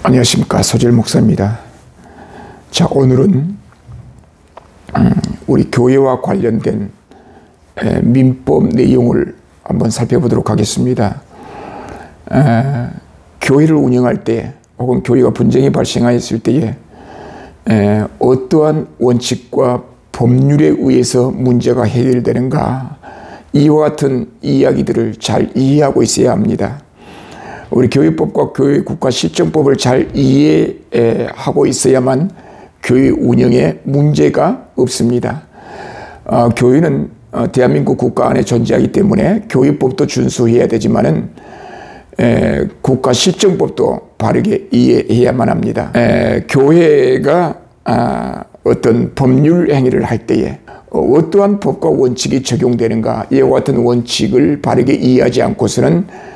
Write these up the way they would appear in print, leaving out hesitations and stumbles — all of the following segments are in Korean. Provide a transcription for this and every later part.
안녕하십니까, 소재일 목사입니다. 자, 오늘은 우리 교회와 관련된 민법 내용을 한번 살펴보도록 하겠습니다. 교회를 운영할 때 혹은 교회가 분쟁이 발생하였을 때에 어떠한 원칙과 법률에 의해서 문제가 해결되는가, 이와 같은 이야기들을 잘 이해하고 있어야 합니다. 우리 교회법과 교회 국가실정법을 잘 이해하고 있어야만 교회 운영에 문제가 없습니다. 교회는 대한민국 국가 안에 존재하기 때문에 교회법도 준수해야 되지만은 국가실정법도 바르게 이해해야만 합니다. 교회가 어떤 법률 행위를 할 때에 어떠한 법과 원칙이 적용되는가, 이와 같은 원칙을 바르게 이해하지 않고서는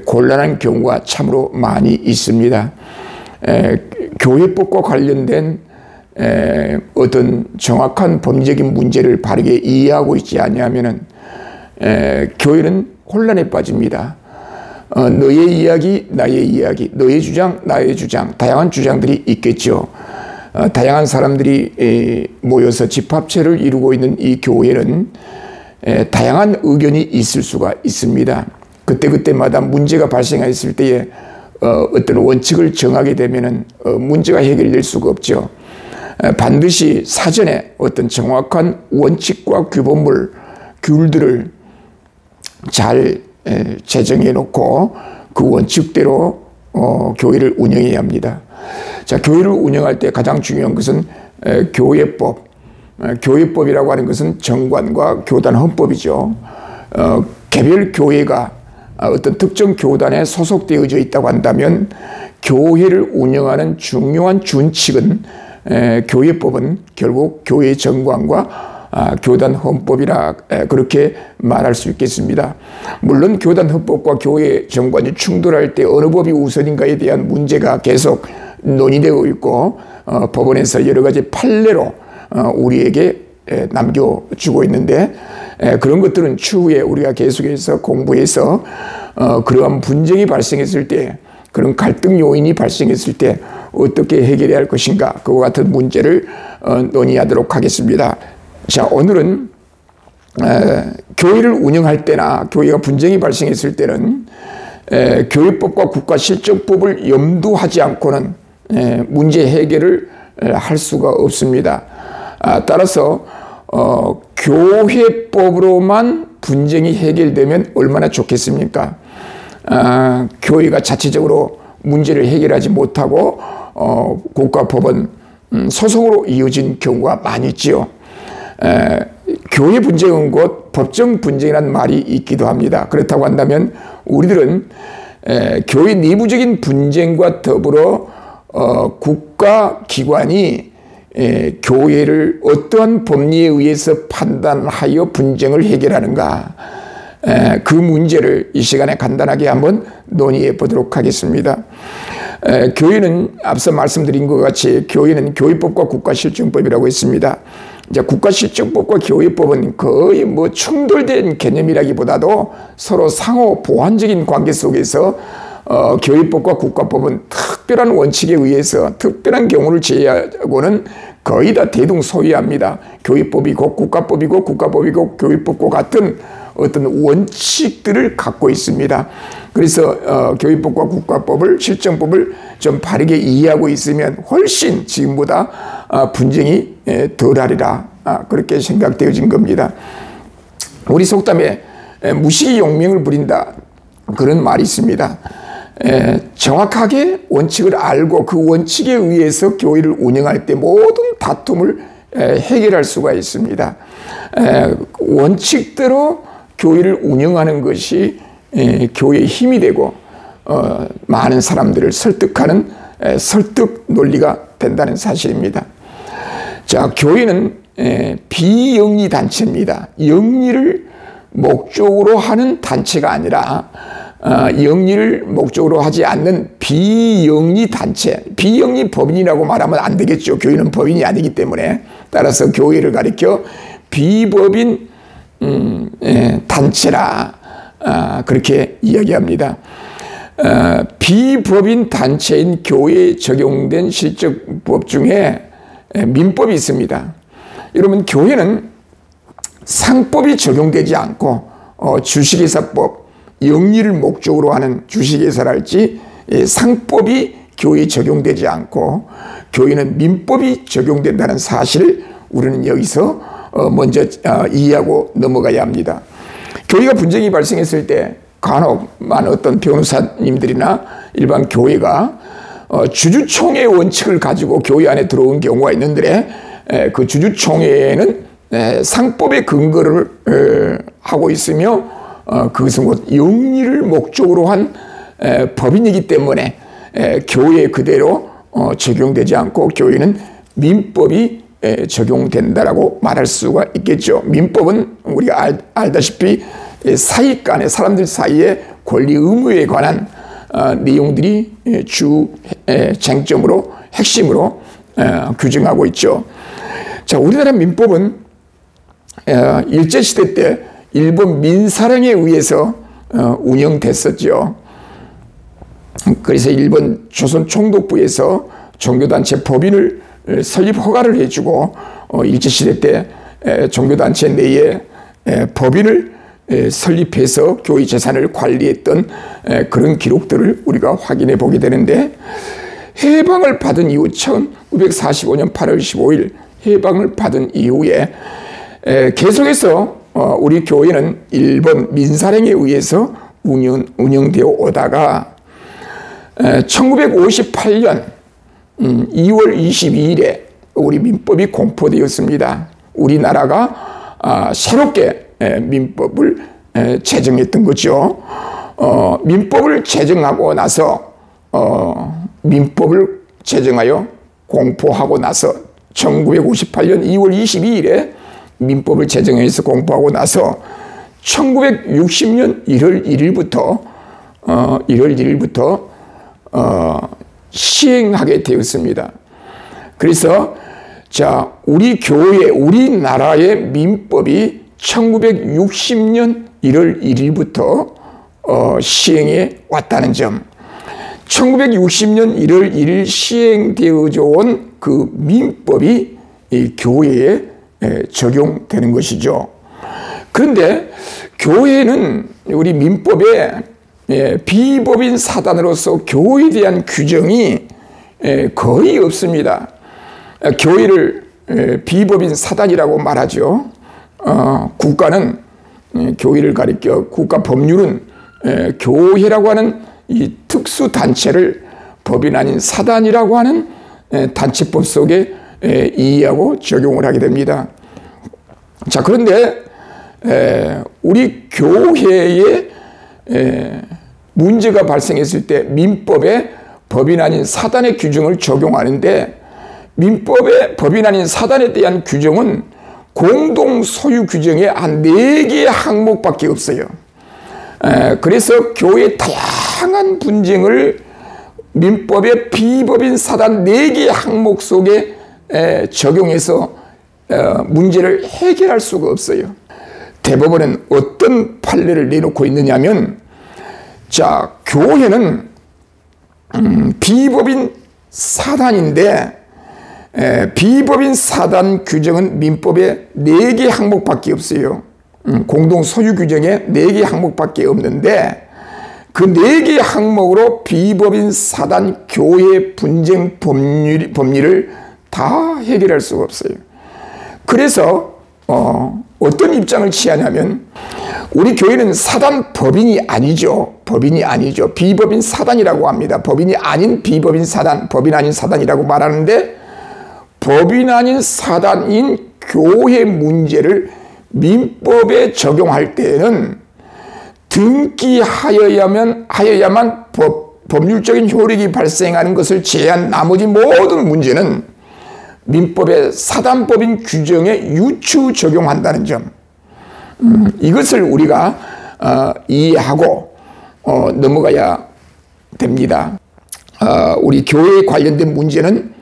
곤란한 경우가 참으로 많이 있습니다. 교회법과 관련된 어떤 정확한 법리적인 문제를 바르게 이해하고 있지 않으면 교회는 혼란에 빠집니다. 너의 이야기, 나의 이야기, 너의 주장, 나의 주장, 다양한 주장들이 있겠죠. 다양한 사람들이 모여서 집합체를 이루고 있는 이 교회는 다양한 의견이 있을 수가 있습니다. 그때마다 문제가 발생했을 때에 어떤 원칙을 정하게 되면은 문제가 해결될 수가 없죠. 반드시 사전에 어떤 정확한 원칙과 규범물, 귤들을 잘 제정해 놓고 그 원칙대로 교회를 운영해야 합니다. 자, 교회를 운영할 때 가장 중요한 것은 교회법. 교회법이라고 하는 것은 정관과 교단 헌법이죠. 개별 교회가 어떤 특정 교단에 소속되어져 있다고 한다면 교회를 운영하는 중요한 준칙은 교회법은 결국 교회의 정관과 교단 헌법이라 그렇게 말할 수 있겠습니다. 물론 교단 헌법과 교회 정관이 충돌할 때 어느 법이 우선인가에 대한 문제가 계속 논의되고 있고 법원에서 여러 가지 판례로 우리에게 남겨주고 있는데, 그런 것들은 추후에 우리가 계속해서 공부해서 그러한 분쟁이 발생했을 때, 그런 갈등 요인이 발생했을 때 어떻게 해결해야 할 것인가, 그와 같은 문제를 논의하도록 하겠습니다. 자, 오늘은 교회를 운영할 때나 교회가 분쟁이 발생했을 때는 교회법과 국가실정법을 염두하지 않고는 문제 해결을 할 수가 없습니다. 따라서 교회법으로만 분쟁이 해결되면 얼마나 좋겠습니까? 교회가 자체적으로 문제를 해결하지 못하고 국가법원 소송으로 이어진 경우가 많이 있지요. 교회 분쟁은 곧 법정 분쟁이라는 말이 있기도 합니다. 그렇다고 한다면 우리들은 교회 내부적인 분쟁과 더불어 국가기관이 교회를 어떠한 법리에 의해서 판단하여 분쟁을 해결하는가, 그 문제를 이 시간에 간단하게 한번 논의해 보도록 하겠습니다. 교회는 앞서 말씀드린 것 같이 교회는 교회법과 국가실정법이라고 했습니다. 이제 국가실정법과 교회법은 거의 충돌된 개념이라기보다도 서로 상호 보완적인 관계 속에서 교회법과 국가법은 특별한 원칙에 의해서 특별한 경우를 제외하고는 거의 다 대동소이합니다. 교회법이고 국가법이고 국가법이고 교회법과 같은 어떤 원칙들을 갖고 있습니다. 그래서 교회법과 국가법을, 실정법을 좀 바르게 이해하고 있으면 훨씬 지금보다 분쟁이 덜하리라, 그렇게 생각되어진 겁니다. 우리 속담에 무식이 용맹을 부린다, 그런 말이 있습니다. 정확하게 원칙을 알고 그 원칙에 의해서 교회를 운영할 때 모든 다툼을 해결할 수가 있습니다. 원칙대로 교회를 운영하는 것이 교회의 힘이 되고 많은 사람들을 설득하는 설득 논리가 된다는 사실입니다. 자, 교회는 비영리 단체입니다. 영리를 목적으로 하는 단체가 아니라 영리를 목적으로 하지 않는 비영리 단체, 비영리 법인이라고 말하면 안 되겠죠. 교회는 법인이 아니기 때문에. 따라서 교회를 가리켜 비법인 단체라, 그렇게 이야기합니다. 비법인 단체인 교회에 적용된 실적법 중에 민법이 있습니다. 여러분, 교회는 상법이 적용되지 않고 주식회사법, 영리를 목적으로 하는 주식회사랄지 상법이 교회에 적용되지 않고 교회는 민법이 적용된다는 사실을 우리는 여기서 먼저 이해하고 넘어가야 합니다. 교회가 분쟁이 발생했을 때 간혹 많은 어떤 변호사님들이나 일반 교회가 주주총회 원칙을 가지고 교회 안에 들어온 경우가 있는데 그 주주총회에는 상법의 근거를 하고 있으며 그것은 곧 영리를 목적으로 한 법인이기 때문에 교회에 그대로 적용되지 않고 교회는 민법이 적용된다라고 말할 수가 있겠죠. 민법은 우리가 알다시피 사익 간의 사람들 사이의 권리 의무에 관한 내용들이 주 쟁점으로 핵심으로 규정하고 있죠. 자, 우리나라 민법은 일제시대 때 일본 민사령에 의해서 운영됐었죠. 그래서 일본 조선총독부에서 종교단체 법인을 설립 허가를 해주고 일제시대 때 종교단체 내에 법인을 설립해서 교회 재산을 관리했던 그런 기록들을 우리가 확인해 보게 되는데, 해방을 받은 이후 1945년 8월 15일 해방을 받은 이후에 계속해서 우리 교회는 일본 민사령에 의해서 운영되어 오다가 1958년 2월 22일에 우리 민법이 공포되었습니다. 우리나라가 새롭게 민법을 제정했던 거죠. 민법을 제정하고 나서 민법을 제정하여 공포하고 나서 1958년 2월 22일에 민법을 제정해서 공포하고 나서 1960년 1월 1일부터 시행하게 되었습니다. 그래서 자, 우리 교회, 우리나라의 민법이 1960년 1월 1일부터 시행해 왔다는 점, 1960년 1월 1일 시행되어져 온 그 민법이 이 교회에 적용되는 것이죠. 그런데 교회는 우리 민법에 비법인 사단으로서 교회에 대한 규정이 거의 없습니다. 교회를 비법인 사단이라고 말하죠. 국가는 교회를 가리켜 국가 법률은 교회라고 하는 이 특수 단체를 법인 아닌 사단이라고 하는 단체법 속에 이해하고 적용을 하게 됩니다. 자, 그런데 우리 교회에 문제가 발생했을 때 민법에 법인 아닌 사단의 규정을 적용하는데, 민법의 법인 아닌 사단에 대한 규정은 공동 소유 규정의 한 4개의 항목밖에 없어요. 그래서 교회의 다양한 분쟁을 민법의 비법인 사단 4개의 항목 속에 적용해서 문제를 해결할 수가 없어요. 대법원은 어떤 판례를 내놓고 있느냐면, 자, 교회는 비법인 사단인데 비법인 사단 규정은 민법에 4개 항목밖에 없어요. 공동 소유 규정에 4개 항목밖에 없는데 그 4개 항목으로 비법인 사단 교회 분쟁 법리를 다 해결할 수가 없어요. 그래서 어떤 입장을 취하냐면, 우리 교회는 사단 법인이 아니죠. 법인이 아니죠. 비법인 사단이라고 합니다. 법인이 아닌 비법인 사단, 법인 아닌 사단이라고 말하는데, 법인 아닌 사단인 교회 문제를 민법에 적용할 때에는 등기하여야만 법률적인 효력이 발생하는 것을 제한 나머지 모든 문제는 민법의 사단법인 규정에 유추 적용한다는 점, 이것을 우리가 이해하고 넘어가야 됩니다. 우리 교회에 관련된 문제는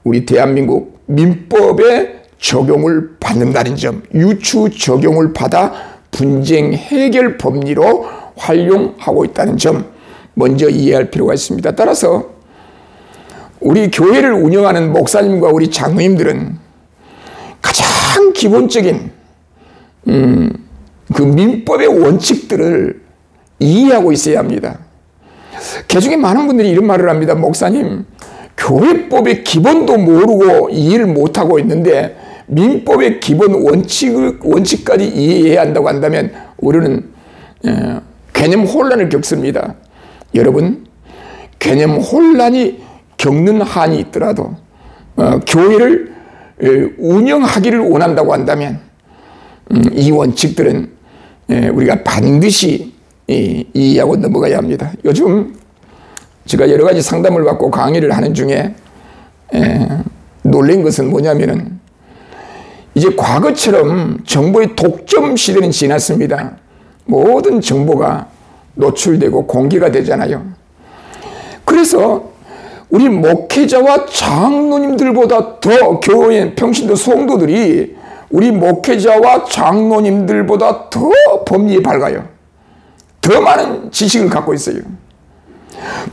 우리 대한민국 민법에 적용을 받는다는 점, 유추 적용을 받아 분쟁 해결 법리로 활용하고 있다는 점, 먼저 이해할 필요가 있습니다. 따라서 우리 교회를 운영하는 목사님과 우리 장로님들은 가장 기본적인 그 민법의 원칙들을 이해하고 있어야 합니다. 개중에 많은 분들이 이런 말을 합니다. 목사님, 교회법의 기본도 모르고 이해를 못하고 있는데 민법의 기본 원칙까지 이해해야 한다고 한다면 우리는 개념 혼란을 겪습니다. 여러분, 개념 혼란이 겪는 한이 있더라도 교회를 운영하기를 원한다고 한다면 이 원칙들은 우리가 반드시 이해하고 넘어가야 합니다. 요즘 제가 여러 가지 상담을 받고 강의를 하는 중에 놀란 것은 뭐냐면은 이제 과거처럼 정보의 독점 시대는 지났습니다. 모든 정보가 노출되고 공개가 되잖아요. 그래서 우리 목회자와 장로님들보다 더 교회 평신도 성도들이 우리 목회자와 장로님들보다 더 법리에 밝아요. 더 많은 지식을 갖고 있어요.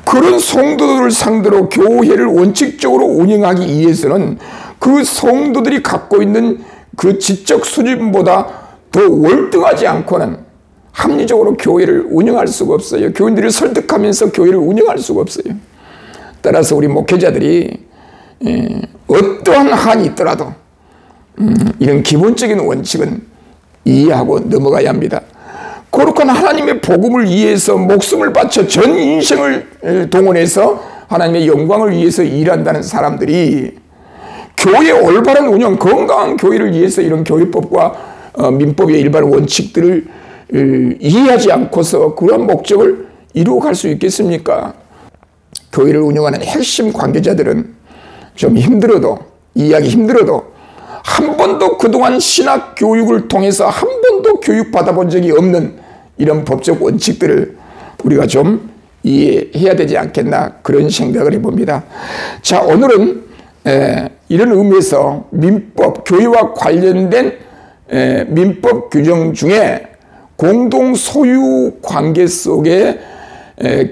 그런 성도들을 상대로 교회를 원칙적으로 운영하기 위해서는 그 성도들이 갖고 있는 그 지적 수준보다 더 월등하지 않고는 합리적으로 교회를 운영할 수가 없어요. 교인들을 설득하면서 교회를 운영할 수가 없어요. 따라서 우리 목회자들이 어떠한 한이 있더라도 이런 기본적인 원칙은 이해하고 넘어가야 합니다. 거룩한 하나님의 복음을 위해서 목숨을 바쳐 전 인생을 동원해서 하나님의 영광을 위해서 일한다는 사람들이 교회의 올바른 운영, 건강한 교회를 위해서 이런 교회법과 민법의 일반 원칙들을 이해하지 않고서 그런 목적을 이루어갈 수 있겠습니까? 교회를 운영하는 핵심 관계자들은 좀 힘들어도, 이해하기 힘들어도 한 번도 그동안 신학 교육을 통해서 한 번도 교육받아 본 적이 없는 이런 법적 원칙들을 우리가 좀 이해해야 되지 않겠나 그런 생각을 해봅니다. 자, 오늘은 이런 의미에서 민법, 교회와 관련된 민법 규정 중에 공동 소유 관계 속에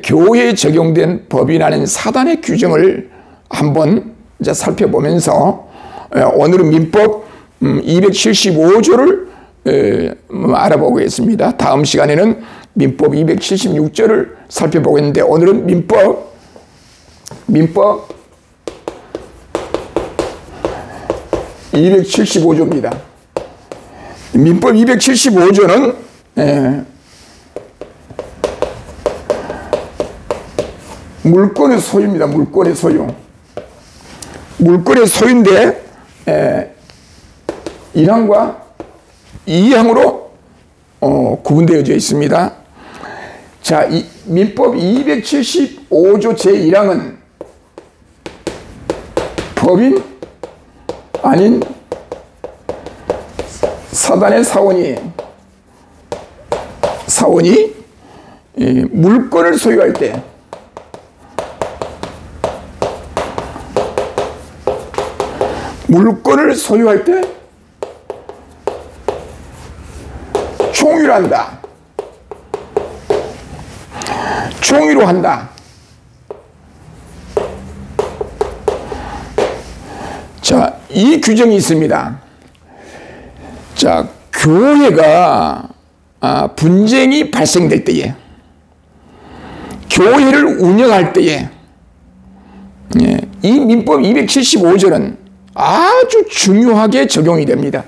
교회에 적용된 법이라는 사단의 규정을 한번 이제 살펴보면서 오늘은 민법 275조를 알아보겠습니다. 다음 시간에는 민법 276조를 살펴보겠는데 오늘은 민법 275조입니다. 민법 275조는 물권의 소유입니다. 물권의 소유. 물권의 소유인데 1항과 2항으로 구분되어져 있습니다. 자, 이 민법 275조 제1항은 법인 아닌 사단의 사원이 물권을 소유할 때 총유로 한다. 자, 이 규정이 있습니다. 자, 교회가 분쟁이 발생될 때에, 교회를 운영할 때에 이 민법 275조는 아주 중요하게 적용이 됩니다.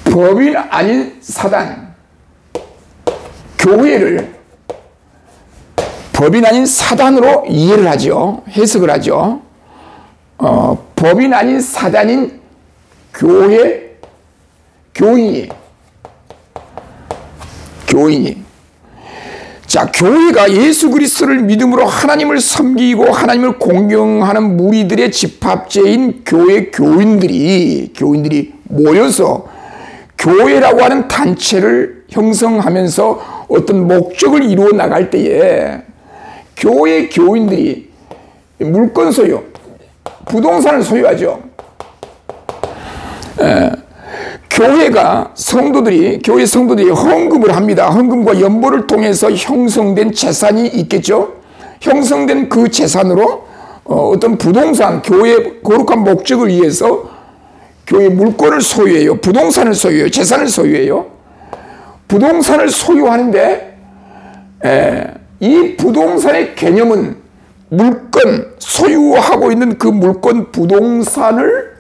법인 아닌 사단, 교회를 법인 아닌 사단으로 이해를 하죠. 해석을 하죠. 법인 아닌 사단인 교인이. 자, 교회가 예수 그리스도를 믿음으로 하나님을 섬기고 하나님을 공경하는 무리들의 집합체인 교회 교인들이 모여서 교회라고 하는 단체를 형성하면서 어떤 목적을 이루어 나갈 때에 교회 교인들이 물권 소유, 부동산을 소유하죠. 교회 성도들이 헌금을 합니다. 헌금과 연보를 통해서 형성된 재산이 있겠죠. 형성된 그 재산으로 어떤 부동산, 교회의 거룩한 목적을 위해서 교회 물건을 소유해요. 부동산을 소유해요. 재산을 소유해요. 부동산을 소유하는데 이 부동산의 개념은 물건, 소유하고 있는 그 물건, 부동산을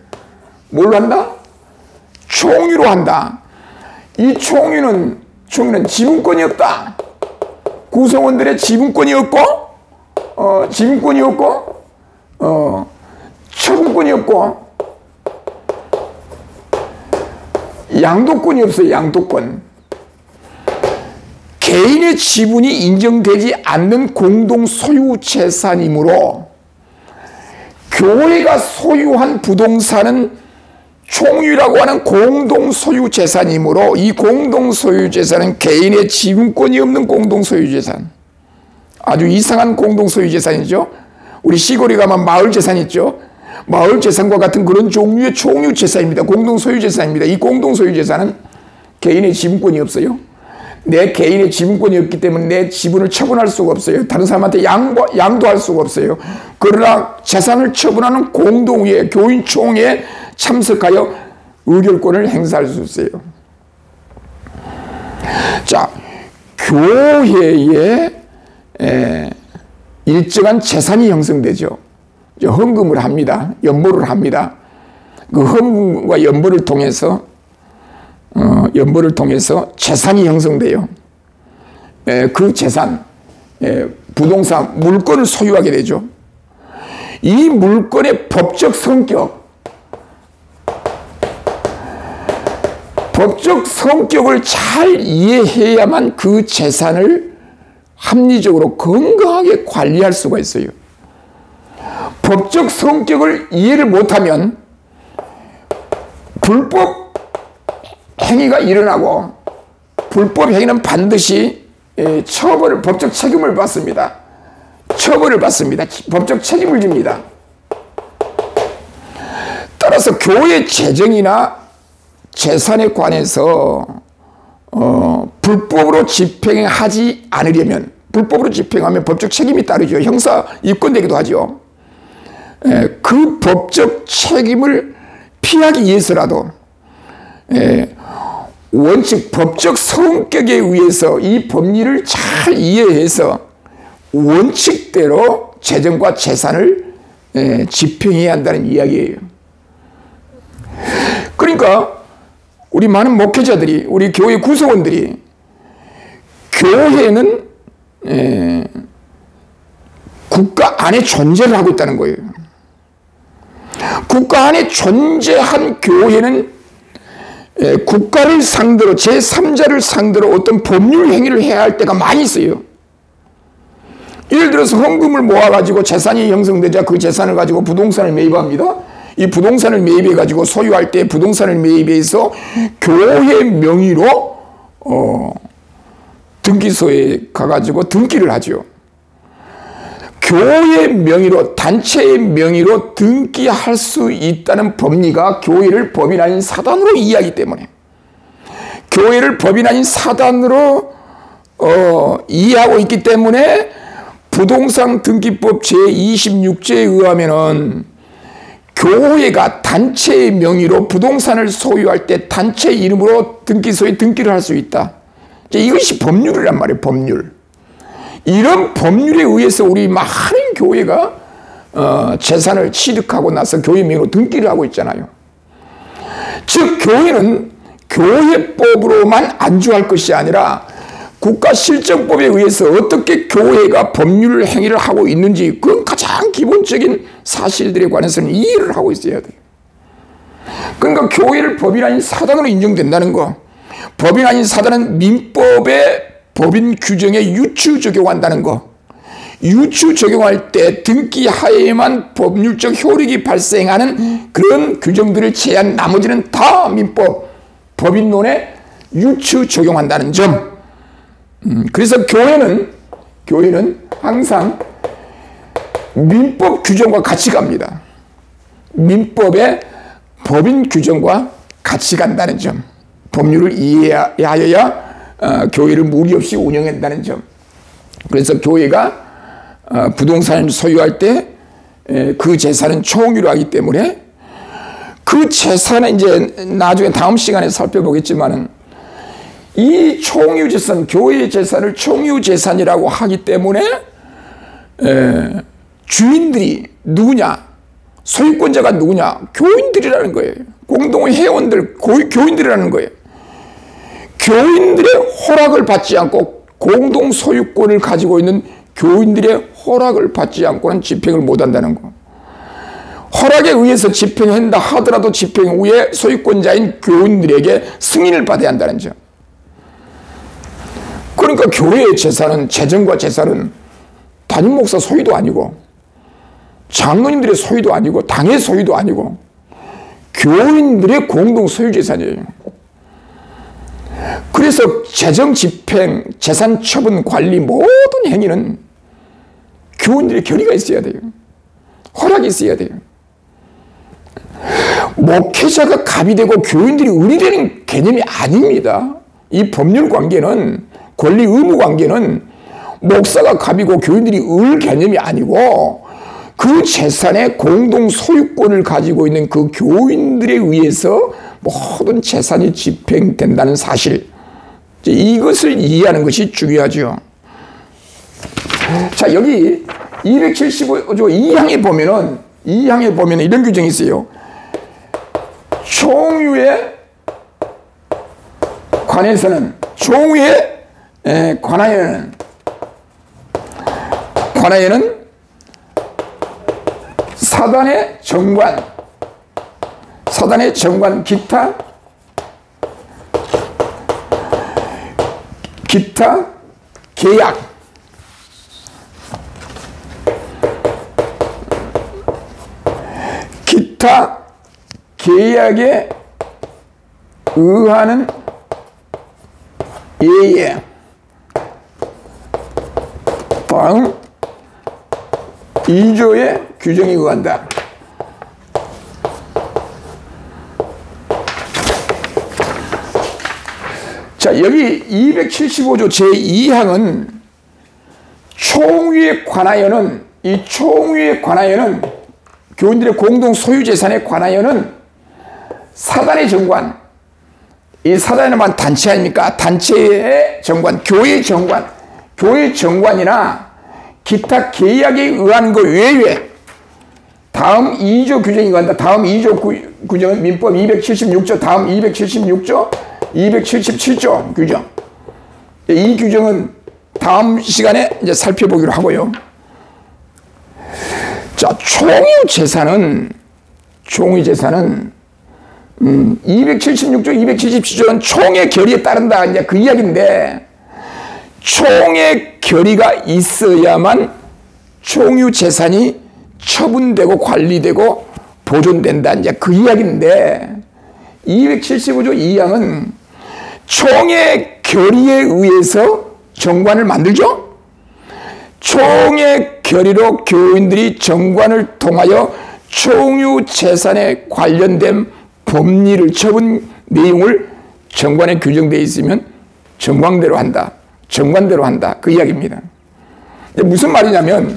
뭘로 한다? 총유로 한다. 이 총유는 지분권이 없다. 구성원들의 지분권이 없고, 처분권이 없고, 양도권이 없어요. 양도권. 개인의 지분이 인정되지 않는 공동 소유 재산이므로 교회가 소유한 부동산은 총유라고 하는 공동 소유 재산이므로 이 공동 소유 재산은 개인의 지분권이 없는 공동 소유 재산. 아주 이상한 공동 소유 재산이죠. 우리 시골에 가면 마을 재산 있죠. 마을 재산과 같은 그런 종류의 총유 재산입니다. 공동 소유 재산입니다. 이 공동 소유 재산은 개인의 지분권이 없어요. 내 개인의 지분권이 없기 때문에 내 지분을 처분할 수가 없어요. 다른 사람한테 양도할 수가 없어요. 그러나 재산을 처분하는 공동회의, 교인총회에 참석하여 의결권을 행사할 수 있어요. 자, 교회에 일정한 재산이 형성되죠. 헌금을 합니다. 연보를 합니다. 그 헌금과 연보를 통해서 재산이 형성돼요. 그 재산, 부동산, 물건을 소유하게 되죠. 이 물건의 법적 성격을 잘 이해해야만 그 재산을 합리적으로 건강하게 관리할 수가 있어요. 법적 성격을 이해를 못하면 불법 행위가 일어나고 불법 행위는 반드시 법적 책임을 받습니다. 처벌을 받습니다. 법적 책임을 집니다. 따라서 교회 재정이나 재산에 관해서 불법으로 집행하지 않으려면, 불법으로 집행하면 법적 책임이 따르죠. 형사 입건되기도 하죠. 그 법적 책임을 피하기 위해서라도 원칙, 법적 성격에 의해서 이 법리를 잘 이해해서 원칙대로 재정과 재산을 집행해야 한다는 이야기예요. 그러니까 우리 많은 목회자들이, 우리 교회 구성원들이 교회는 국가 안에 존재를 하고 있다는 거예요. 국가 안에 존재한 교회는 국가를 상대로, 제3자를 상대로 어떤 법률 행위를 해야 할 때가 많이 있어요. 예를 들어서 헌금을 모아가지고 재산이 형성되자 그 재산을 가지고 부동산을 매입합니다. 이 부동산을 매입해가지고 소유할 때 부동산을 매입해서 교회 명의로 등기소에 가가지고 등기를 하죠. 교회 명의로, 단체의 명의로 등기할 수 있다는 법리가 교회를 법인 아닌 사단으로 이해하기 때문에, 교회를 법인 아닌 사단으로 이해하고 있기 때문에 부동산 등기법 제26조에 의하면은 교회가 단체의 명의로 부동산을 소유할 때 단체 이름으로 등기소에 등기를 할 수 있다. 이것이 법률이란 말이에요. 법률. 이런 법률에 의해서 우리 많은 교회가 재산을 취득하고 나서 교회 명의로 등기를 하고 있잖아요. 즉 교회는 교회법으로만 안주할 것이 아니라 국가실정법에 의해서 어떻게 교회가 법률 행위를 하고 있는지, 그건 가장 기본적인 사실들에 관해서는 이해를 하고 있어야 돼요. 그러니까 교회를 법인 아닌 사단으로 인정된다는 거, 법인 아닌 사단은 민법의 법인 규정에 유추 적용한다는 거, 유추 적용할 때 등기하에만 법률적 효력이 발생하는 그런 규정들을 제한 나머지는 다 민법, 법인론에 유추 적용한다는 점. 그래서 교회는 항상 민법 규정과 같이 갑니다. 민법의 법인 규정과 같이 간다는 점. 법률을 이해하여야 교회를 무리 없이 운영한다는 점. 그래서 교회가 부동산을 소유할 때 그 재산은 총유로 하기 때문에 그 재산은 이제 나중에 다음 시간에 살펴보겠지만은 이 총유 재산, 교회의 재산을 총유 재산이라고 하기 때문에 주인들이 누구냐? 소유권자가 누구냐? 교인들이라는 거예요. 공동의 회원들, 교인들이라는 거예요. 교인들의 허락을 받지 않고 공동 소유권을 가지고 있는 교인들의 허락을 받지 않고는 집행을 못한다는 거. 허락에 의해서 집행한다 하더라도 집행 후에 소유권자인 교인들에게 승인을 받아야 한다는 점. 그러니까 교회의 재산은, 재정과 재산은 담임 목사 소유도 아니고 장로님들의 소유도 아니고 당의 소유도 아니고 교인들의 공동 소유 재산이에요. 그래서 재정 집행, 재산 처분, 관리 모든 행위는 교인들의 결의가 있어야 돼요. 허락이 있어야 돼요. 목회자가 갑이 되고 교인들이 을이 되는 개념이 아닙니다. 이 법률 관계는, 권리 의무 관계는 목사가 갑이고 교인들이 을 개념이 아니고 그 재산의 공동 소유권을 가지고 있는 그 교인들에 의해서 모든 재산이 집행된다는 사실, 이것을 이해하는 것이 중요하죠. 자, 여기 275조 2항에 보면은, 2항에 보면 이런 규정이 있어요. 총유에 관해서는, 총유에 관하여는 사단의 정관 기타 계약, 기타 계약에 의하는 예에 다음 2조의 규정에 의한다. 자, 여기 275조 제2항은 총유에 관하여는, 이 총유에 관하여는, 교인들의 공동 소유 재산에 관하여는 사단의 정관, 이 사단은 단체 아닙니까? 단체의 정관, 교회의 정관, 교회 정관이나 기타 계약에 의한 것 외에 다음 2조 규정이 관다. 다음 2조 규정은 민법 276조, 다음 276조, 277조 규정. 이 규정은 다음 시간에 이제 살펴보기로 하고요. 자, 총유 재산은 276조, 277조는 총의 결의에 따른다. 이제 그 이야기인데, 총의 결의가 있어야만 총유 재산이 처분되고 관리되고 보존된다. 이제 그 이야기인데, 275조 2항은 총의 결의에 의해서 정관을 만들죠? 총의 결의로 교인들이 정관을 통하여 총유 재산에 관련된 법리를, 처분 내용을 정관에 규정되어 있으면 정관대로 한다. 정관대로 한다. 그 이야기입니다. 무슨 말이냐면,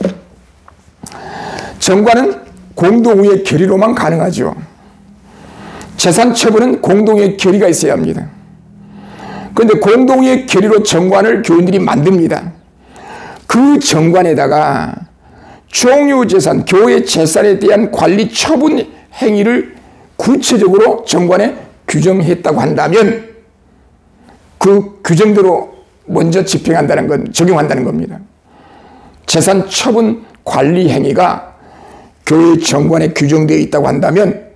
정관은 공동의 결의로만 가능하죠. 재산 처분은 공동의 결의가 있어야 합니다. 그런데 공동의 결의로 정관을 교인들이 만듭니다. 그 정관에다가 총유 재산, 교회 재산에 대한 관리 처분 행위를 구체적으로 정관에 규정했다고 한다면 그 규정대로 먼저 집행한다는 건, 적용한다는 겁니다. 재산 처분 관리 행위가 교회 정관에 규정되어 있다고 한다면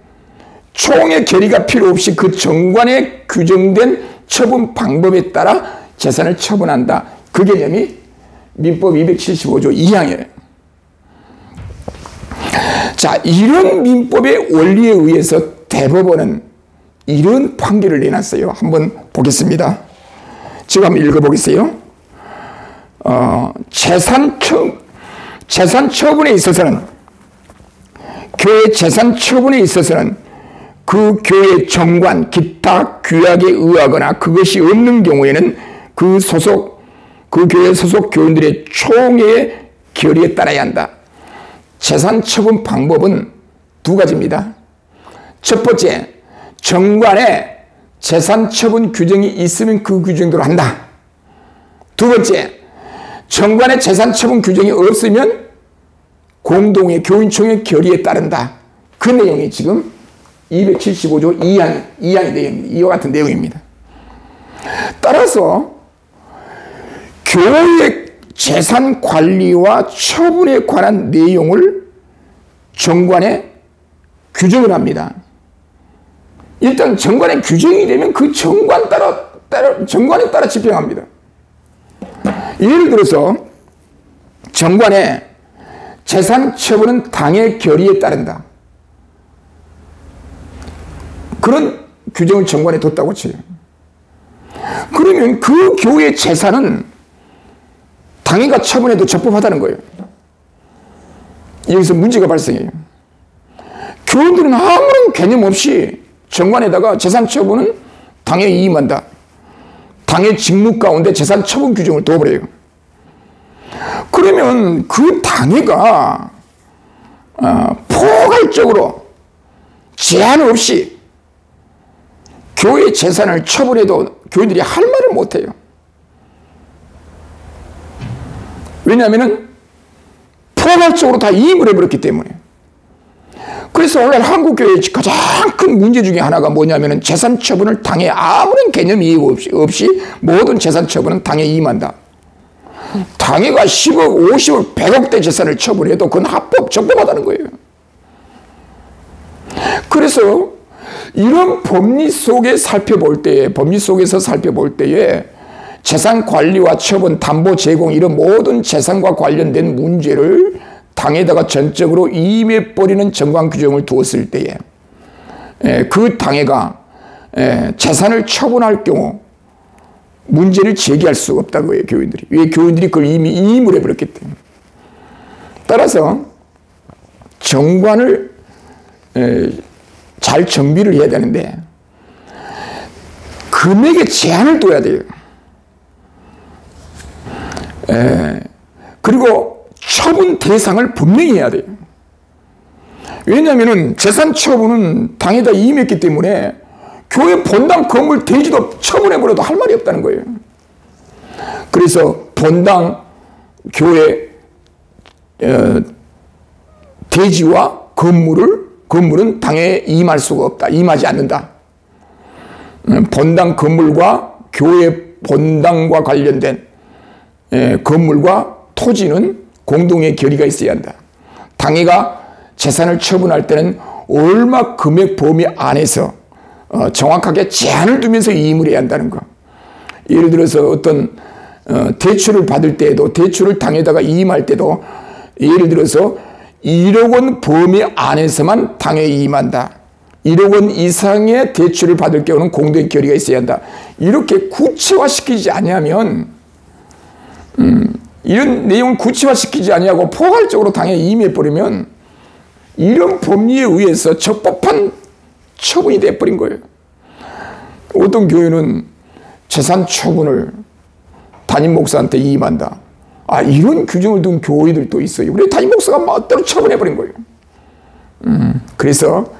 총의 결의가 필요 없이 그 정관에 규정된 처분 방법에 따라 재산을 처분한다. 그 개념이 민법 275조 2항이에요. 자, 이런 민법의 원리에 의해서 대법원은 이런 판결을 내놨어요. 한번 보겠습니다. 지금 한번 읽어보겠어요. 재산 처분에 있어서는, 교회 재산 처분에 있어서는 그 교회 정관, 기타 규약에 의하거나 그것이 없는 경우에는 그 교회 소속 교인들의 총회의 결의에 따라야 한다. 재산 처분 방법은 두 가지입니다. 첫 번째, 정관에 재산 처분 규정이 있으면 그 규정대로 한다. 두 번째, 정관에 재산 처분 규정이 없으면 공동의 교인총회 결의에 따른다. 그 내용이 지금 275조 2항의 내용입니다. 이와 같은 내용입니다. 따라서 교회 재산 관리와 처분에 관한 내용을 정관에 규정을 합니다. 일단 정관에 규정이 되면 그 정관에 따라 집행합니다. 예를 들어서 정관에 재산 처분은 당의 결의에 따른다. 그런 규정을 정관에 뒀다고 쳐요. 그러면 그 교회의 재산은 당회가 처분해도 적법하다는 거예요. 여기서 문제가 발생해요. 교인들은 아무런 개념 없이 정관에다가 재산 처분은 당에 이임한다. 당의 직무 가운데 재산 처분 규정을 둬버려요. 그러면 그 당회가 포괄적으로 제한 없이 교회 재산을 처분해도 교인들이 할 말을 못해요. 왜냐하면 포괄적으로 다 이임을 해버렸기 때문에. 그래서 오늘 한국교회의 가장 큰 문제 중에 하나가 뭐냐면 재산 처분을 당에 아무런 개념 이해 없이 모든 재산 처분은 당에 이임한다. 당회가 10억, 50억, 100억대 재산을 처분해도 그건 합법, 적법하다는 거예요. 그래서 이런 법리 속에서 살펴볼 때에 재산 관리와 처분, 담보 제공 이런 모든 재산과 관련된 문제를 당에다가 전적으로 이임해버리는 정관 규정을 두었을 때에 그 당회가 재산을 처분할 경우 문제를 제기할 수가 없다는 거예요, 교인들이. 왜? 교인들이 그걸 이미 이임을 해버렸기 때문에. 따라서 정관을 잘 정비를 해야 되는데 금액에 제한을 둬야 돼요. 그리고 처분 대상을 분명히 해야 돼요. 왜냐하면 재산 처분은 당에다 이임했기 때문에 교회 본당 건물 대지도 처분해버려도 할 말이 없다는 거예요. 그래서 본당 교회 대지와 건물은 당에 이임할 수가 없다. 이임하지 않는다. 본당 건물과 교회 본당과 관련된 건물과 토지는 공동의 결의가 있어야 한다. 당회가 재산을 처분할 때는 얼마 금액 범위 안에서 정확하게 제한을 두면서 이임을 해야 한다는 거. 예를 들어서 어떤 대출을 받을 때에도 대출을 당에다가 이임할 때도 예를 들어서 1억 원 범위 안에서만 당에 이임한다. 1억 원 이상의 대출을 받을 경우는 공동의 결의가 있어야 한다. 이렇게 구체화시키지 아니하면 이런 내용을 구체화시키지 아니하고 포괄적으로 당에 이임해버리면 이런 법리에 의해서 적법한 처분이 돼버린 거예요. 어떤 교회는 재산 처분을 담임 목사한테 이임한다. 이런 규정을 둔 교회들도 있어요. 그래 담임 목사가 멋대로 처분해버린 거예요. 그래서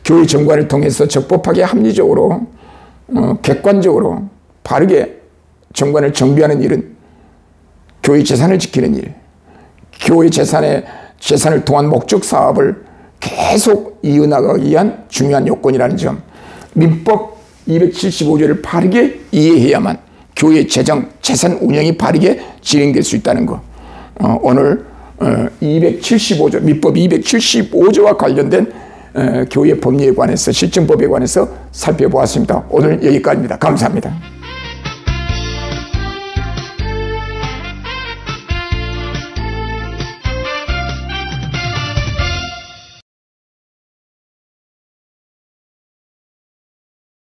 교회 정관을 통해서 적법하게 합리적으로 객관적으로 바르게 정관을 정비하는 일은 교회 재산을 지키는 일, 교회 재산을 통한 목적 사업을 계속 이어나가기 위한 중요한 요건이라는 점, 민법 275조를 바르게 이해해야만 교회 재정, 재산 운영이 바르게 진행될 수 있다는 거. 오늘 275조, 민법 275조와 관련된 교회 법리에 관해서, 실정법에 관해서 살펴보았습니다. 오늘 여기까지입니다. 감사합니다.